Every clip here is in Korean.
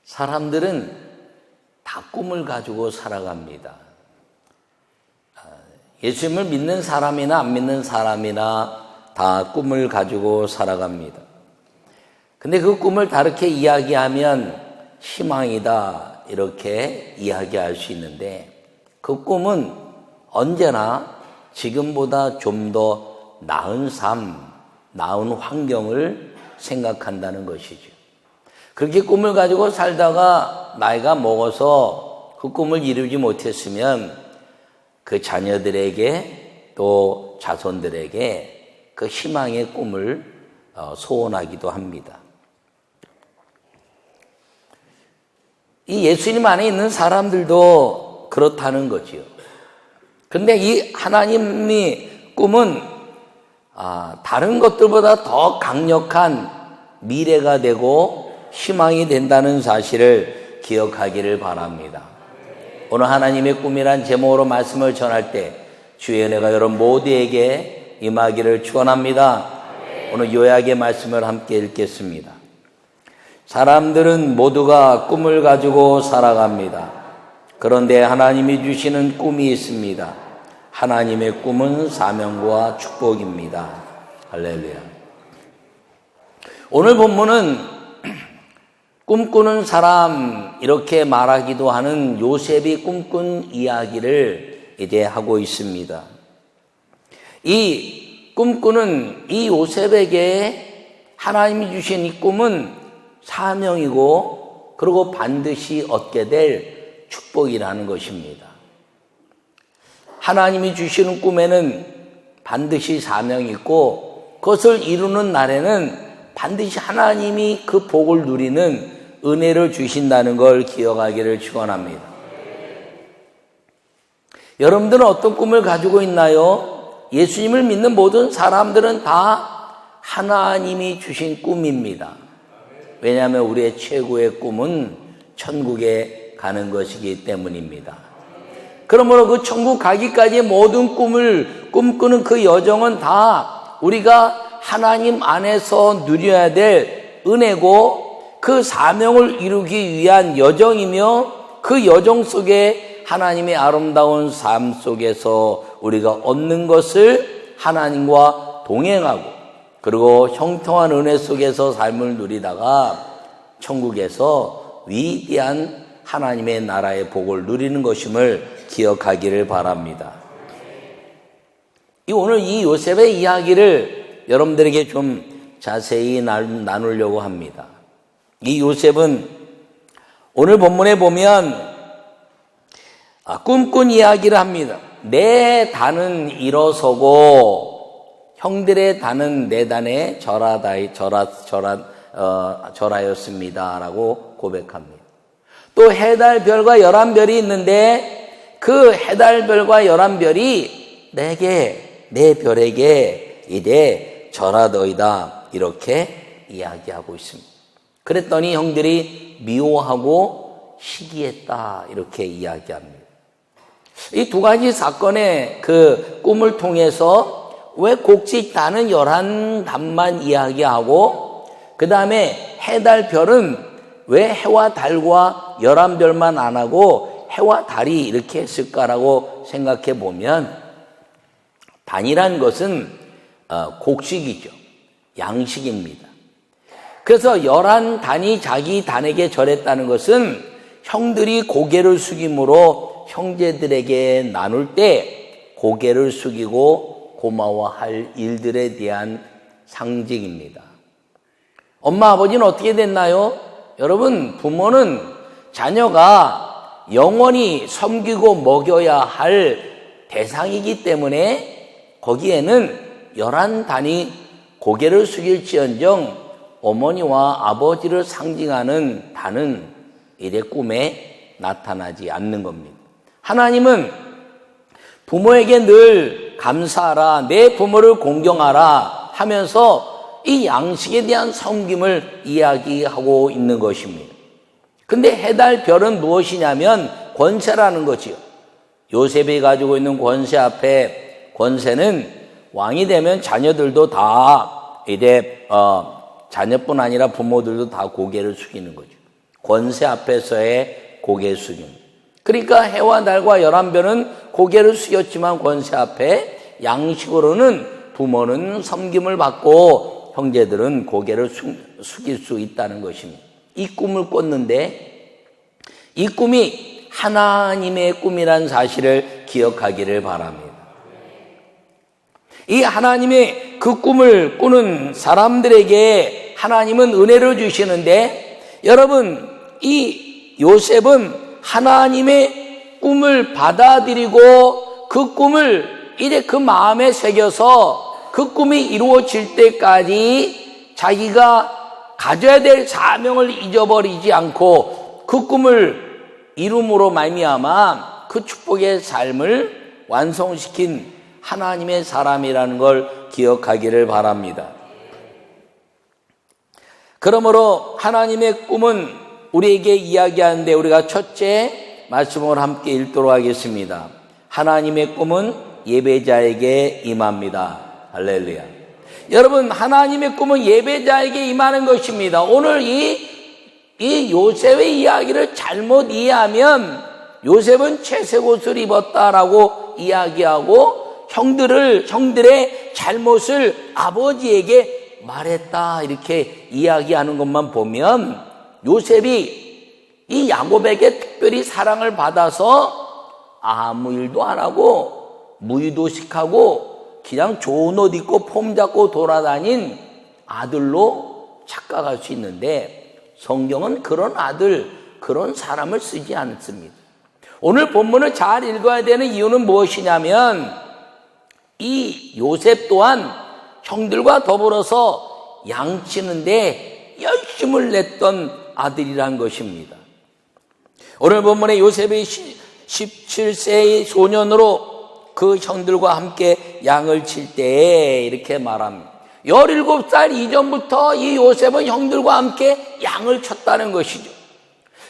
사람들은 다 꿈을 가지고 살아갑니다. 예수님을 믿는 사람이나 안 믿는 사람이나 다 꿈을 가지고 살아갑니다. 근데 그 꿈을 다르게 이야기하면 희망이다 이렇게 이야기할 수 있는데, 그 꿈은 언제나 지금보다 좀 더 나은 삶, 나은 환경을 생각한다는 것이죠. 그렇게 꿈을 가지고 살다가 나이가 먹어서 그 꿈을 이루지 못했으면 그 자녀들에게 또 자손들에게 그 희망의 꿈을 소원하기도 합니다. 이 예수님 안에 있는 사람들도 그렇다는 거지요. 근데 이 하나님의 꿈은 다른 것들보다 더 강력한 미래가 되고 희망이 된다는 사실을 기억하기를 바랍니다. 오늘 하나님의 꿈이란 제목으로 말씀을 전할 때 주의 은혜가 여러분 모두에게 임하기를 축원합니다. 오늘 요약의 말씀을 함께 읽겠습니다. 사람들은 모두가 꿈을 가지고 살아갑니다. 그런데 하나님이 주시는 꿈이 있습니다. 하나님의 꿈은 사명과 축복입니다. 할렐루야. 오늘 본문은 꿈꾸는 사람 이렇게 말하기도 하는 요셉이 꿈꾼 이야기를 이제 하고 있습니다. 이 꿈꾸는 이 요셉에게 하나님이 주신 이 꿈은 사명이고 그리고 반드시 얻게 될 축복이라는 것입니다. 하나님이 주시는 꿈에는 반드시 사명이 있고 그것을 이루는 날에는 반드시 하나님이 그 복을 누리는 은혜를 주신다는 걸 기억하기를 축원합니다. 여러분들은 어떤 꿈을 가지고 있나요? 예수님을 믿는 모든 사람들은 다 하나님이 주신 꿈입니다. 왜냐하면 우리의 최고의 꿈은 천국에 가는 것이기 때문입니다. 그러므로 그 천국 가기까지의 모든 꿈을 꿈꾸는 그 여정은 다 우리가 하나님 안에서 누려야 될 은혜고 그 사명을 이루기 위한 여정이며 그 여정 속에 하나님의 아름다운 삶 속에서 우리가 얻는 것을 하나님과 동행하고 그리고 형통한 은혜 속에서 삶을 누리다가 천국에서 위대한 하나님의 나라의 복을 누리는 것임을 기억하기를 바랍니다. 오늘 이 요셉의 이야기를 여러분들에게 좀 자세히 나누려고 합니다. 이 요셉은 오늘 본문에 보면 꿈꾼 이야기를 합니다. 내 단은 일어서고 형들의 단은 내 단에 절하였습니다 라고 고백합니다. 또 해달별과 11별이 있는데 그 해달별과 11별이 내게 내 별에게 이제 절하더이다 이렇게 이야기하고 있습니다. 그랬더니 형들이 미워하고 시기했다 이렇게 이야기합니다. 이 두 가지 사건의 그 꿈을 통해서 왜 곡식 단은 11단만 이야기하고 그 다음에 해달별은 왜 해와 달과 11별만 안 하고 해와 달이 이렇게 했을까라고 생각해 보면 단이란 것은 곡식이죠. 양식입니다. 그래서 11단이 자기 단에게 절했다는 것은 형들이 고개를 숙임으로 형제들에게 나눌 때 고개를 숙이고 고마워할 일들에 대한 상징입니다. 엄마 아버지는 어떻게 됐나요? 여러분, 부모는 자녀가 영원히 섬기고 먹여야 할 대상이기 때문에 거기에는 11단이 고개를 숙일지언정 어머니와 아버지를 상징하는 단은 이래 꿈에 나타나지 않는 겁니다. 하나님은 부모에게 늘 감사하라, 내 부모를 공경하라 하면서 이 양식에 대한 섬김을 이야기하고 있는 것입니다. 근데 해달별은 무엇이냐면 권세라는 거지요. 요셉이 가지고 있는 권세 앞에 권세는 왕이 되면 자녀들도 다 이제 자녀뿐 아니라 부모들도 다 고개를 숙이는 거죠. 권세 앞에서의 고개 숙임. 그러니까 해와 달과 11별은 고개를 숙였지만 권세 앞에 양식으로는 부모는 섬김을 받고 형제들은 고개를 숙일 수 있다는 것입니다. 이 꿈을 꿨는데 이 꿈이 하나님의 꿈이라는 사실을 기억하기를 바랍니다. 이 하나님의 그 꿈을 꾸는 사람들에게 하나님은 은혜를 주시는데 여러분, 이 요셉은 하나님의 꿈을 받아들이고 그 꿈을 이제 그 마음에 새겨서 그 꿈이 이루어질 때까지 자기가 가져야 될 사명을 잊어버리지 않고 그 꿈을 이룸으로 말미암아 그 축복의 삶을 완성시킨 하나님의 사람이라는 걸 기억하기를 바랍니다. 그러므로 하나님의 꿈은 우리에게 이야기하는데 우리가 첫째 말씀을 함께 읽도록 하겠습니다. 하나님의 꿈은 예배자에게 임합니다. 할렐루야. 여러분, 하나님의 꿈은 예배자에게 임하는 것입니다. 오늘 이 요셉의 이야기를 잘못 이해하면 요셉은 채색 옷을 입었다라고 이야기하고 형들의 잘못을 아버지에게 말했다 이렇게 이야기하는 것만 보면 요셉이 이 야곱에게 특별히 사랑을 받아서 아무 일도 안 하고 무의도식하고 그냥 좋은 옷 입고 폼 잡고 돌아다닌 아들로 착각할 수 있는데 성경은 그런 아들, 그런 사람을 쓰지 않습니다. 오늘 본문을 잘 읽어야 되는 이유는 무엇이냐면 이 요셉 또한 형들과 더불어서 양치는데 열심을 냈던 아들이란 것입니다. 오늘 본문에 요셉이 17세의 소년으로 그 형들과 함께 양을 칠 때에 이렇게 말합니다. 17살 이전부터 이 요셉은 형들과 함께 양을 쳤다는 것이죠.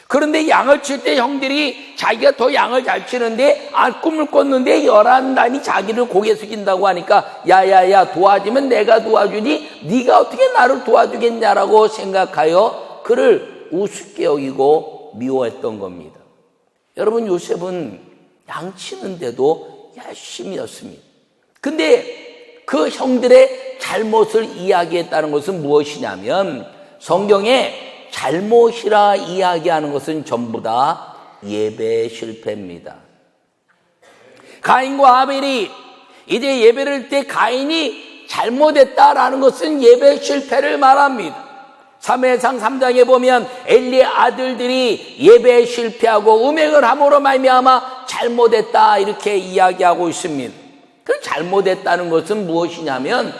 그런데 양을 칠 때 형들이 자기가 더 양을 잘 치는데 꿈을 꿨는데 11남이 자기를 고개 숙인다고 하니까 야야야 도와주면 내가 도와주니 네가 어떻게 나를 도와주겠냐라고 생각하여 그를 우습게 여기고 미워했던 겁니다. 여러분, 요셉은 양 치는데도 열심히 였습니다. 근데 그 형들의 잘못을 이야기했다는 것은 무엇이냐면 성경에 잘못이라 이야기하는 것은 전부 다 예배 실패입니다. 가인과 아벨이 이제 예배를 때 가인이 잘못했다라는 것은 예배 실패를 말합니다. 사무엘상 3장에 보면 엘리의 아들들이 예배에 실패하고 음행을 함으로 말미암아 잘못했다 이렇게 이야기하고 있습니다. 그 잘못했다는 것은 무엇이냐면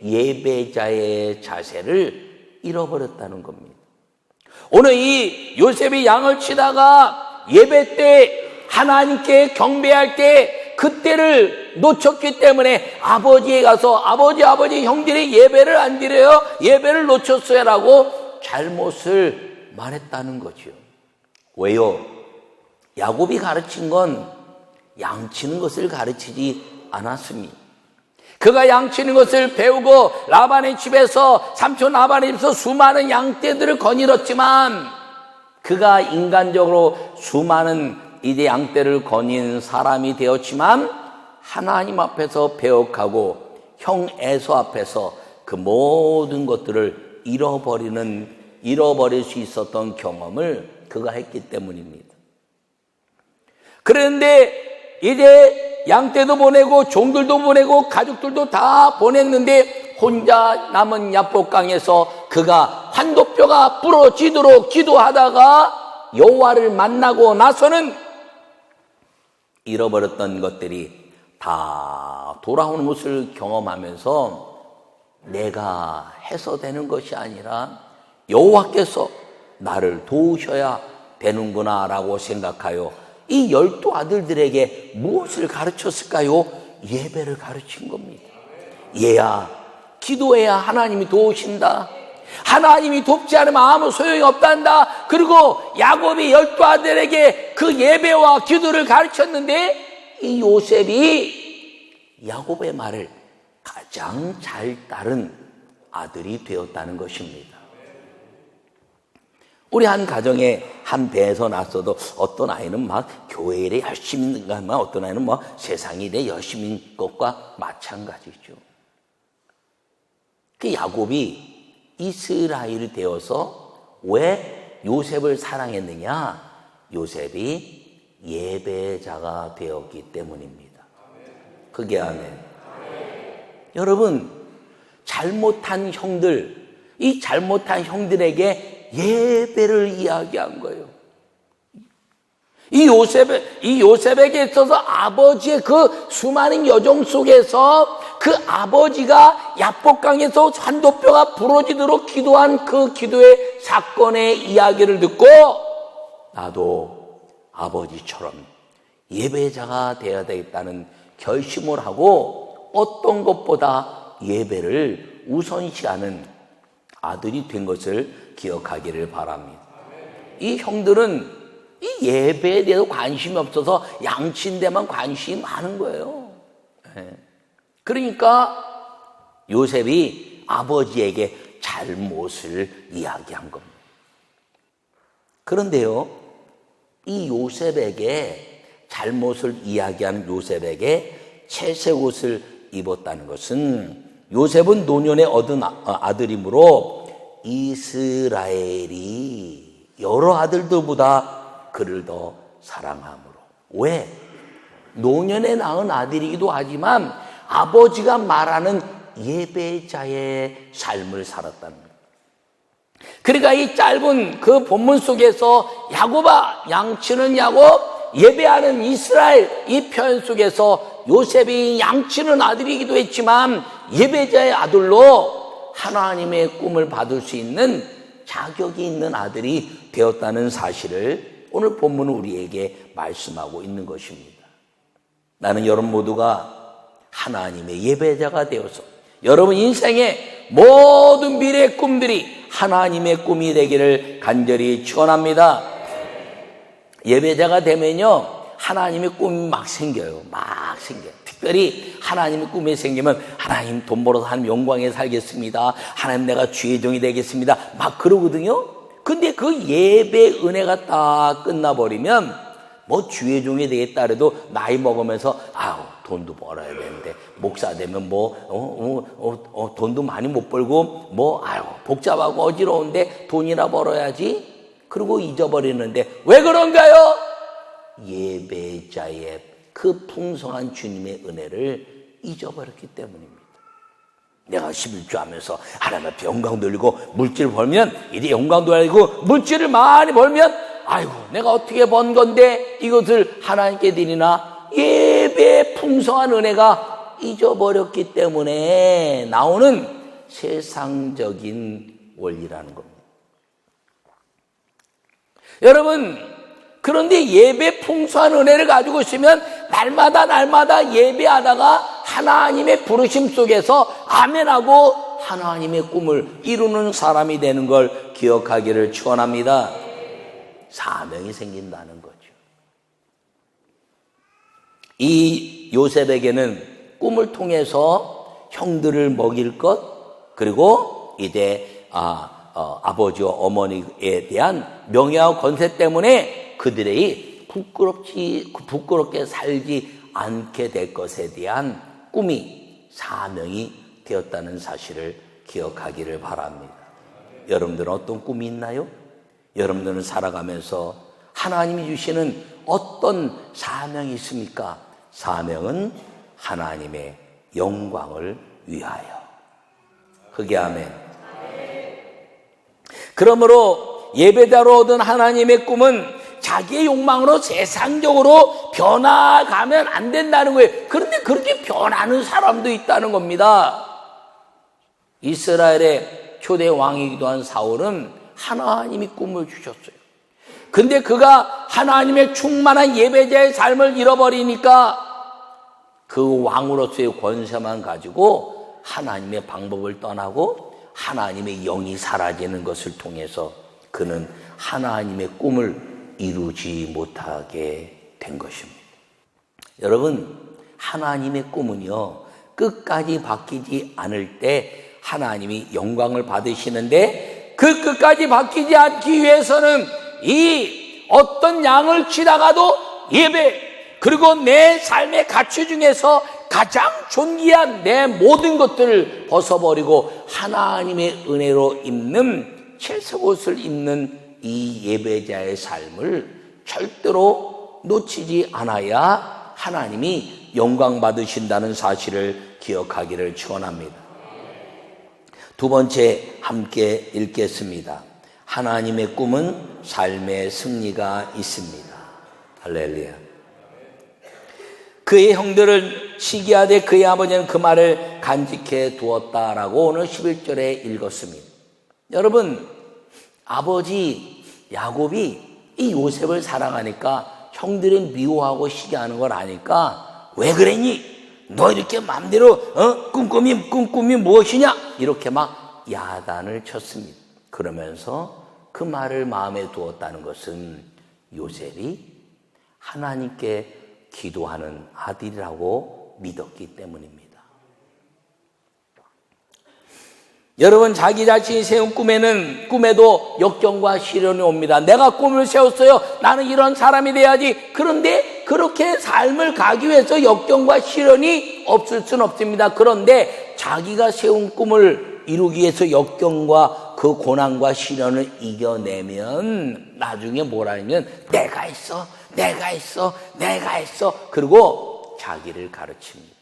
예배자의 자세를 잃어버렸다는 겁니다. 오늘 이 요셉이 양을 치다가 예배 때 하나님께 경배할 때 그때를 놓쳤기 때문에 아버지에 가서 아버지 형들이 예배를 안 드려요. 예배를 놓쳤어요 라고 잘못을 말했다는 거죠. 왜요? 야곱이 가르친 건 양치는 것을 가르치지 않았습니다. 그가 양치는 것을 배우고 라반의 집에서 삼촌 라반의 집에서 수많은 양떼들을 거닐었지만 그가 인간적으로 수많은 이제 양떼를 거닌 사람이 되었지만 하나님 앞에서 배역하고 형 에서 앞에서 그 모든 것들을 잃어버릴 수 있었던 경험을 그가 했기 때문입니다. 그런데 이제 양떼도 보내고 종들도 보내고 가족들도 다 보냈는데 혼자 남은 야복강에서 그가 환도뼈가 부러지도록 기도하다가 여호와를 만나고 나서는 잃어버렸던 것들이 다 돌아오는 것을 경험하면서 내가 해서 되는 것이 아니라 여호와께서 나를 도우셔야 되는구나 라고 생각하여 이 12 아들들에게 무엇을 가르쳤을까요? 예배를 가르친 겁니다. 얘야, 기도해야 하나님이 도우신다. 하나님이 돕지 않으면 아무 소용이 없단다. 그리고 야곱이 12 아들에게 그 예배와 기도를 가르쳤는데 이 요셉이 야곱의 말을 가장 잘 따른 아들이 되었다는 것입니다. 우리 한 가정에 한 배에서 났어도 어떤 아이는 막 교회 일에 열심히 있는 것만, 어떤 아이는 뭐 세상 일에 열심히 있는 것과 마찬가지죠. 그 야곱이 이스라엘이 되어서 왜 요셉을 사랑했느냐? 요셉이 예배자가 되었기 때문입니다. 그게 아멘. 여러분, 잘못한 형들, 이 잘못한 형들에게 예배를 이야기한 거예요. 이 요셉에게 있어서 아버지의 그 수많은 여정 속에서 그 아버지가 야복강에서 산도뼈가 부러지도록 기도한 그 기도의 사건의 이야기를 듣고 나도 아버지처럼 예배자가 되어야 되겠다는 결심을 하고 어떤 것보다 예배를 우선시하는 아들이 된 것을 기억하기를 바랍니다. 이 형들은 이 예배에 대해서 관심이 없어서 양친데만 관심이 많은 거예요. 그러니까 요셉이 아버지에게 잘못을 이야기한 겁니다. 그런데요, 이 요셉에게 잘못을 이야기한 요셉에게 채색 옷을 입었다는 것은 요셉은 노년에 얻은 아들이므로 이스라엘이 여러 아들들보다 그를 더 사랑하므로. 왜? 노년에 낳은 아들이기도 하지만 아버지가 말하는 예배자의 삶을 살았다는 거예요. 그러니까 이 짧은 그 본문 속에서 야곱아, 양치는 야곱, 예배하는 이스라엘, 이 표현 속에서 요셉이 양치는 아들이기도 했지만 예배자의 아들로 하나님의 꿈을 받을 수 있는 자격이 있는 아들이 되었다는 사실을 오늘 본문은 우리에게 말씀하고 있는 것입니다. 나는 여러분 모두가 하나님의 예배자가 되어서 여러분 인생의 모든 미래의 꿈들이 하나님의 꿈이 되기를 간절히 축원합니다. 예배자가 되면요, 하나님의 꿈이 막 생겨요. 막 생겨요. 특별히 하나님의 꿈이 생기면 하나님 돈 벌어서 하나님 영광에 살겠습니다. 하나님 내가 주의 종이 되겠습니다. 막 그러거든요. 근데 그 예배 은혜가 딱 끝나버리면 뭐 주의 종이 되겠다 그래도 나이 먹으면서 돈도 벌어야 되는데 목사 되면 돈도 많이 못 벌고 복잡하고 어지러운데 돈이나 벌어야지. 그리고 잊어버리는데 왜 그런가요? 예배자의 그 풍성한 주님의 은혜를 잊어버렸기 때문입니다. 내가 11조 하면서 하나님 앞에 영광 돌리고 물질을 벌면 이제 영광도 알고 물질을 많이 벌면 내가 어떻게 번 건데 이것을 하나님께 드리나. 예배의 풍성한 은혜가 잊어버렸기 때문에 나오는 세상적인 원리라는 겁니다. 여러분, 그런데 예배 풍성한 은혜를 가지고 있으면 날마다 예배하다가 하나님의 부르심 속에서 아멘하고 하나님의 꿈을 이루는 사람이 되는 걸 기억하기를 축원합니다. 사명이 생긴다는 거죠. 이 요셉에게는 꿈을 통해서 형들을 먹일 것, 그리고 이제 아버지와 어머니에 대한 명예와 권세 때문에 그들이 부끄럽게 살지 않게 될 것에 대한 꿈이 사명이 되었다는 사실을 기억하기를 바랍니다. 여러분들은 어떤 꿈이 있나요? 여러분들은 살아가면서 하나님이 주시는 어떤 사명이 있습니까? 사명은 하나님의 영광을 위하여. 그게 아멘. 그러므로 예배자로 얻은 하나님의 꿈은 자기의 욕망으로 세상적으로 변화가면 안 된다는 거예요. 그런데 그렇게 변하는 사람도 있다는 겁니다. 이스라엘의 초대 왕이기도 한 사울은 하나님이 꿈을 주셨어요. 근데 그가 하나님의 충만한 예배자의 삶을 잃어버리니까 그 왕으로서의 권세만 가지고 하나님의 방법을 떠나고 하나님의 영이 사라지는 것을 통해서 그는 하나님의 꿈을 이루지 못하게 된 것입니다. 여러분, 하나님의 꿈은요, 끝까지 바뀌지 않을 때 하나님이 영광을 받으시는데 그 끝까지 바뀌지 않기 위해서는 이 어떤 양을 치다가도 예배, 그리고 내 삶의 가치 중에서 가장 존귀한 내 모든 것들을 벗어버리고 하나님의 은혜로 입는 채석옷을 입는 이 예배자의 삶을 절대로 놓치지 않아야 하나님이 영광 받으신다는 사실을 기억하기를 축원합니다. 두 번째 함께 읽겠습니다. 하나님의 꿈은 삶의 승리가 있습니다. 할렐루야. 그의 형들을 시기하되 그의 아버지는 그 말을 간직해 두었다라고 오늘 11절에 읽었습니다. 여러분, 아버지 야곱이 이 요셉을 사랑하니까 형들이 미워하고 시기하는 걸 아니까 왜 그랬니? 너 이렇게 마음대로 꿈꿈이 무엇이냐? 이렇게 막 야단을 쳤습니다. 그러면서 그 말을 마음에 두었다는 것은 요셉이 하나님께 기도하는 아들이라고 믿었기 때문입니다. 여러분, 자기 자신이 세운 꿈에도 역경과 시련이 옵니다. 내가 꿈을 세웠어요. 나는 이런 사람이 돼야지. 그런데 그렇게 삶을 가기 위해서 역경과 시련이 없을 수는 없습니다. 그런데 자기가 세운 꿈을 이루기 위해서 역경과 그 고난과 시련을 이겨내면 나중에 뭐라면 내가 했어. 그리고 자기를 가르칩니다.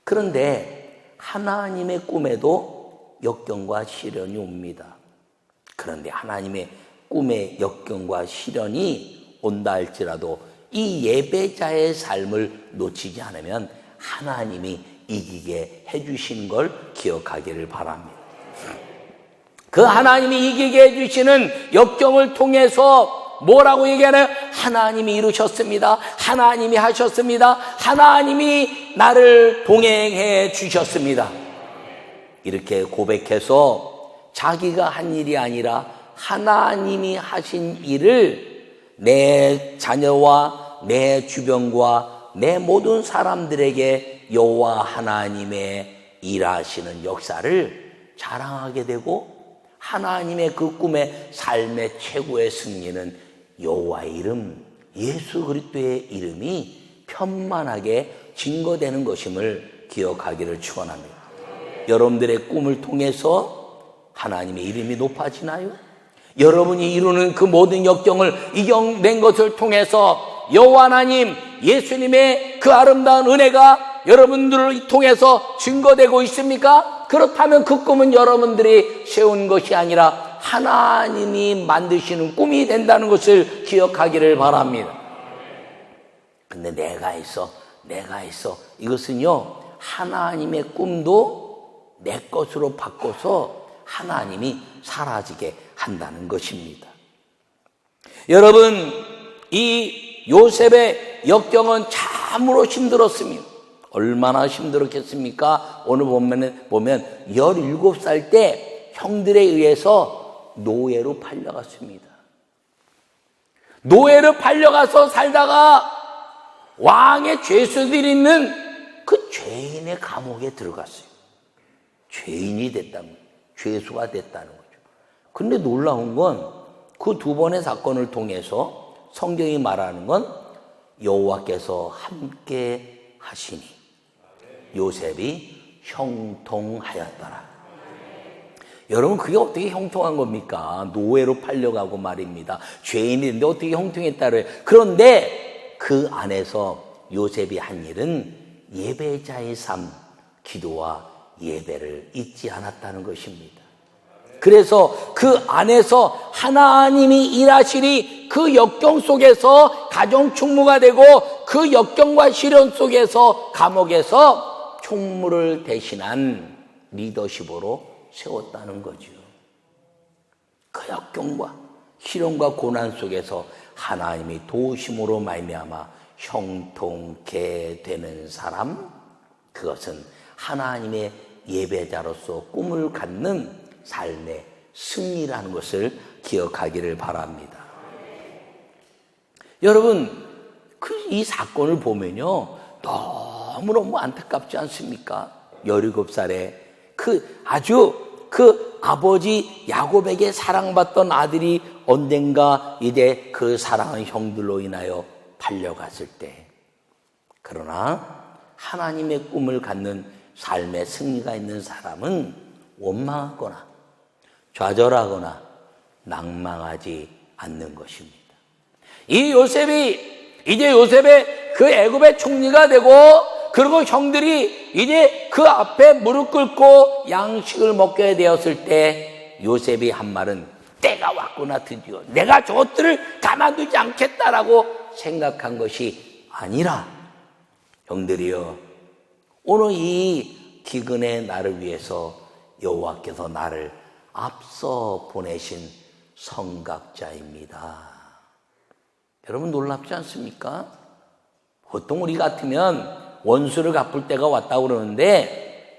그런데 하나님의 꿈에도 역경과 시련이 옵니다. 그런데 하나님의 꿈에 역경과 시련이 온다 할지라도 이 예배자의 삶을 놓치지 않으면 하나님이 이기게 해주신 걸 기억하기를 바랍니다. 그 하나님이 이기게 해주시는 역경을 통해서 뭐라고 얘기하나요? 하나님이 이루셨습니다. 하나님이 하셨습니다. 하나님이 나를 동행해 주셨습니다. 이렇게 고백해서 자기가 한 일이 아니라 하나님이 하신 일을 내 자녀와 내 주변과 내 모든 사람들에게 여호와 하나님의 일하시는 역사를 자랑하게 되고 하나님의 그 꿈의 삶의 최고의 승리는 여호와의 이름, 예수 그리스도의 이름이 편만하게 증거되는 것임을 기억하기를 축원합니다. 여러분들의 꿈을 통해서 하나님의 이름이 높아지나요? 여러분이 이루는 그 모든 역경을 이겨낸 것을 통해서 여호와 하나님, 예수님의 그 아름다운 은혜가 여러분들을 통해서 증거되고 있습니까? 그렇다면 그 꿈은 여러분들이 세운 것이 아니라 하나님이 만드시는 꿈이 된다는 것을 기억하기를 바랍니다. 근데 내가 했어. 이것은요, 하나님의 꿈도 내 것으로 바꿔서 하나님이 사라지게 한다는 것입니다. 여러분, 이 요셉의 역경은 참으로 힘들었습니다. 얼마나 힘들었겠습니까? 오늘 보면 17살 때 형들에 의해서 노예로 팔려갔습니다. 노예로 팔려가서 살다가 왕의 죄수들이 있는 그 죄인의 감옥에 들어갔어요. 죄인이 됐다는 거예요. 죄수가 됐다는 거죠. 근데 놀라운 건 그 두 번의 사건을 통해서 성경이 말하는 건 여호와께서 함께 하시니 요셉이 형통하였더라. 여러분, 그게 어떻게 형통한 겁니까? 노예로 팔려가고 말입니다. 죄인인데 어떻게 형통했다래요? 그런데 그 안에서 요셉이 한 일은 예배자의 삶, 기도와 예배를 잊지 않았다는 것입니다. 그래서 그 안에서 하나님이 일하시니 그 역경 속에서 가정 총무가 되고 그 역경과 시련 속에서 감옥에서 총무를 대신한 리더십으로 세웠다는 거죠. 그 역경과 시련과 고난 속에서 하나님이 도우심으로 말미암아 형통케 되는 사람, 그것은 하나님의 예배자로서 꿈을 갖는 삶의 승리라는 것을 기억하기를 바랍니다. 여러분, 이 사건을 보면요, 너무너무 안타깝지 않습니까? 17살에 그 아주 그 아버지 야곱에게 사랑받던 아들이 언젠가 이제 그 사랑하는 형들로 인하여 팔려갔을 때, 그러나 하나님의 꿈을 갖는 삶의 승리가 있는 사람은 원망하거나 좌절하거나 낭망하지 않는 것입니다. 이 요셉이 이제 요셉의 그 애굽의 총리가 되고, 그리고 형들이 이제 그 앞에 무릎 꿇고 양식을 먹게 되었을 때 요셉이 한 말은 때가 왔구나, 드디어 내가 저것들을 가만두지 않겠다라고 생각한 것이 아니라, 형들이여, 오늘 이 기근의 나를 위해서 여호와께서 나를 앞서 보내신 성각자입니다. 여러분 놀랍지 않습니까? 보통 우리 같으면 원수를 갚을 때가 왔다고 그러는데,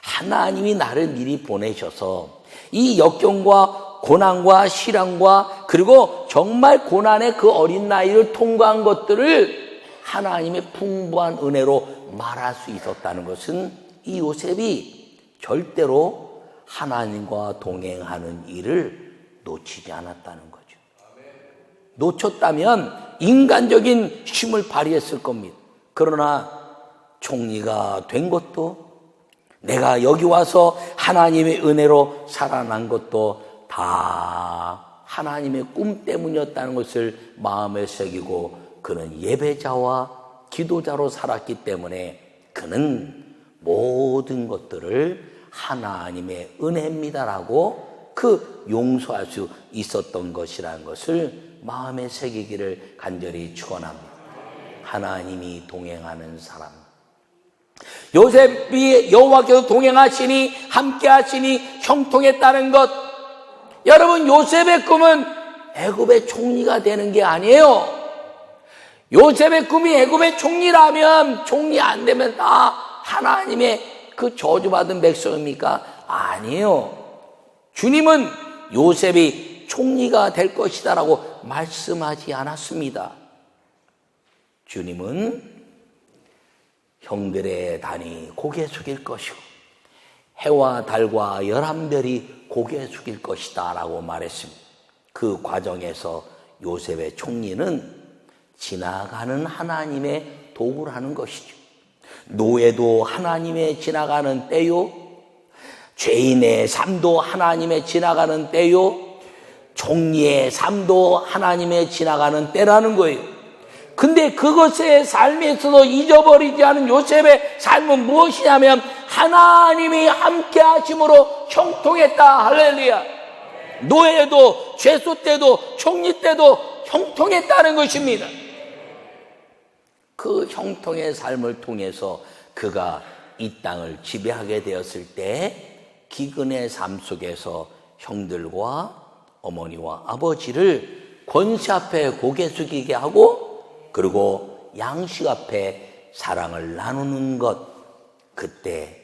하나님이 나를 미리 보내셔서 이 역경과 고난과 시련과 그리고 정말 고난의 그 어린 나이를 통과한 것들을 하나님의 풍부한 은혜로 말할 수 있었다는 것은 이 요셉이 절대로 하나님과 동행하는 일을 놓치지 않았다는 거죠. 놓쳤다면 인간적인 힘을 발휘했을 겁니다. 그러나 총리가 된 것도, 내가 여기 와서 하나님의 은혜로 살아난 것도 다 하나님의 꿈 때문이었다는 것을 마음에 새기고, 그는 예배자와 기도자로 살았기 때문에 그는 모든 것들을 하나님의 은혜입니다라고 그 용서할 수 있었던 것이라는 것을 마음에 새기기를 간절히 축원합니다. 하나님이 동행하는 사람, 요셉이 여호와께서 동행하시니 함께하시니 형통했다는 것. 여러분, 요셉의 꿈은 애굽의 총리가 되는 게 아니에요. 요셉의 꿈이 애굽의 총리라면, 총리 안 되면 다 하나님의 그 저주받은 백성입니까? 아니에요. 주님은 요셉이 총리가 될 것이다라고 말씀하지 않았습니다. 주님은 형들의 단이 고개 숙일 것이고 해와 달과 11별이 고개 숙일 것이다 라고 말했습니다. 그 과정에서 요셉의 총리는 지나가는 하나님의 도구라는 것이죠. 노예도 하나님의 지나가는 때요, 죄인의 삶도 하나님의 지나가는 때요, 총리의 삶도 하나님의 지나가는 때라는 거예요. 근데 그것의 삶에 있어서 잊어버리지 않은 요셉의 삶은 무엇이냐면 하나님이 함께 하심으로 형통했다. 할렐루야. 노예도 죄수 때도 총리 때도 형통했다는 것입니다. 그 형통의 삶을 통해서 그가 이 땅을 지배하게 되었을 때 기근의 삶 속에서 형들과 어머니와 아버지를 권세 앞에 고개 숙이게 하고, 그리고 양식 앞에 사랑을 나누는 것, 그때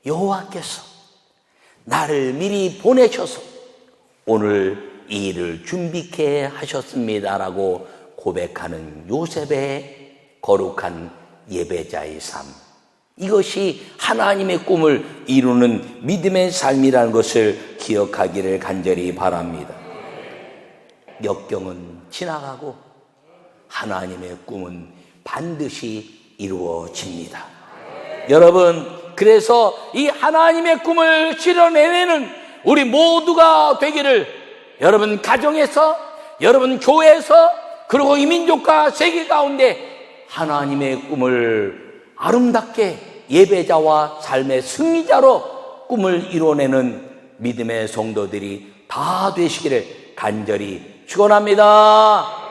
여호와께서 나를 미리 보내셔서 오늘 이 일을 준비케 하셨습니다라고 고백하는 요셉의 거룩한 예배자의 삶, 이것이 하나님의 꿈을 이루는 믿음의 삶이라는 것을 기억하기를 간절히 바랍니다. 역경은 지나가고 하나님의 꿈은 반드시 이루어집니다. 여러분, 그래서 이 하나님의 꿈을 실현해내는 우리 모두가 되기를, 여러분 가정에서, 여러분 교회에서, 그리고 이 민족과 세계 가운데 하나님의 꿈을 아름답게 예배자와 삶의 승리자로 꿈을 이뤄내는 믿음의 성도들이 다 되시기를 간절히 축원합니다.